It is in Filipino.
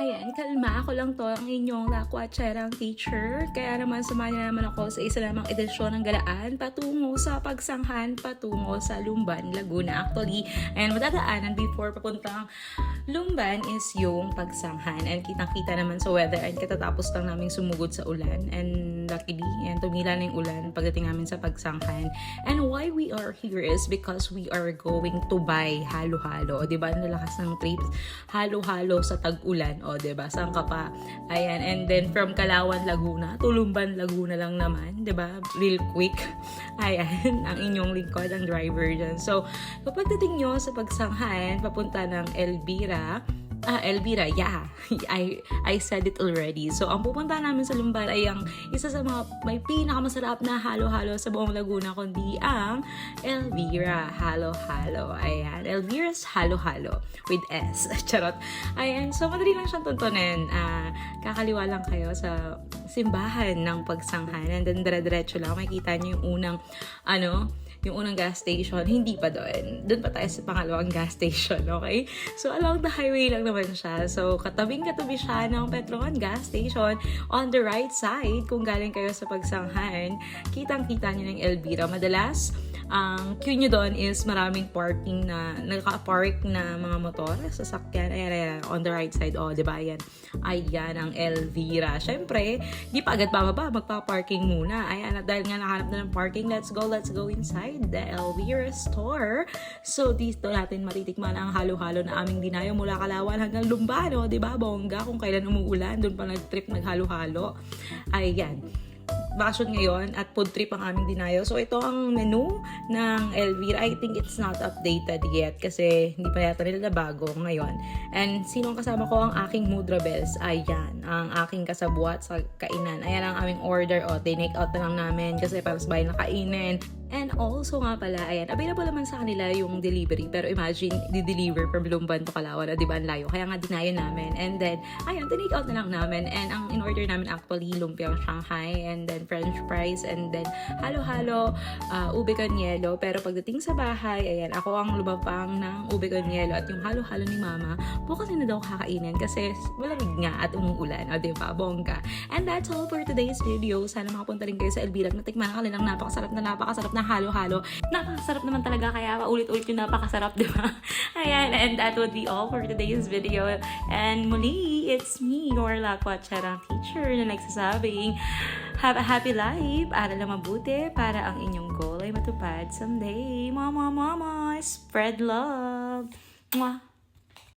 Ayan, kalma. Ako lang 'to, ang inyong lakwatserang teacher. Kaya naman samahan niyo naman ako sa isa namang edisyon ng galaan patungo sa pagsanghan, patungo sa Lumban, Laguna. Actually, and madadaanan before papuntang Lumban is yung pagsanghan. And kitang-kita naman sa weather and katatapos lang namin sumugod sa ulan. And luckily, and tumila na yung ulan pagdating namin sa pagsanghan. And why we are here is because we are going to buy halo-halo. O, diba? Nalakas ng trips. Halo-halo sa tag-ulan. O, diba? Saan ka pa? Ayan. And then, from Calauan, Laguna, to Lumban, Laguna lang naman. Diba? Real quick. Ayan. Ang inyong lingkod, ang driver dyan. So, kapag dating nyo sa pagsanghan, papunta ng Elvira, yeah. I said it already. So, ang pupunta namin sa Lumban ay ang isa sa mga may pinakamasarap na halo-halo sa buong Laguna, kundi ang Elvira Halo-Halo. Ayan. Elvira's Halo-Halo with S. Charot. Ayan. So, madali lang siyang tuntunin. Kakaliwa lang kayo sa simbahan ng pagsanghan. And then, dire-diretso lang. Makikita niyo yung unang gas station, hindi pa doon. Doon pa tayo sa pangalawang gas station, okay? So, along the highway lang naman siya. So, katabing-katabi siya ng Petron gas station. On the right side, kung galing kayo sa pagsanghan, kitang-kita niyo ng Elvira. Madalas, ang queue nyo doon is maraming parking na, naka-park na mga motor, sasakyan. Ayan, on the right side. O, diba? Ayan ang Elvira. Siyempre, di pa agad bababa, magpa-parking muna. Ayan, at dahil nga nakahanap na ng parking, let's go inside the Elvira store. So, dito natin matitikman ang halo-halo na aming dinayo mula Calauan hanggang Lumban. O, diba? Bongga, kung kailan umuulan, doon pa nag-trip, naghalo-halo. Ayan. Bakasyon ngayon at food trip ang aming dinayo. So, ito ang menu ng Elvira. I think it's not updated yet kasi hindi pa yata nila bago ngayon. And sinong kasama ko? Ang aking Mudra Bells. Ayan. Ang aking kasabwat sa kainan. Ayan ang aming order. O, take out na lang namin kasi para sabay na kainin. And also nga pala, ayan, available naman sa kanila yung delivery. Pero imagine, di-deliver from Lumban to Calauan. O, diba, ang layo. Kaya nga dinayo namin. And then, ayan, take out na lang namin. And ang in-order namin actually, lumpiang Shanghai. And then, French fries. And then, halo-halo, ube con yelo. Pero pagdating sa bahay, ayan, ako ang lumapang ng ube con yelo. At yung halo-halo ni mama, bukas na daw kakainin kasi malamig nga at umuulan. O, diba, bongga. And that's all for today's video. Sana makapunta rin kayo sa Elvira at natikman ang kanilang napakasarap na halo-halo. Napakasarap naman talaga, kaya paulit-ulit yung napakasarap, di ba? Ayan, and that would be all for today's video. And muli, it's me, your lakwatserang teacher na nagsasabing, have a happy life, aral na mabuti para ang inyong goal ay matupad someday. Mama, spread love. Mwah!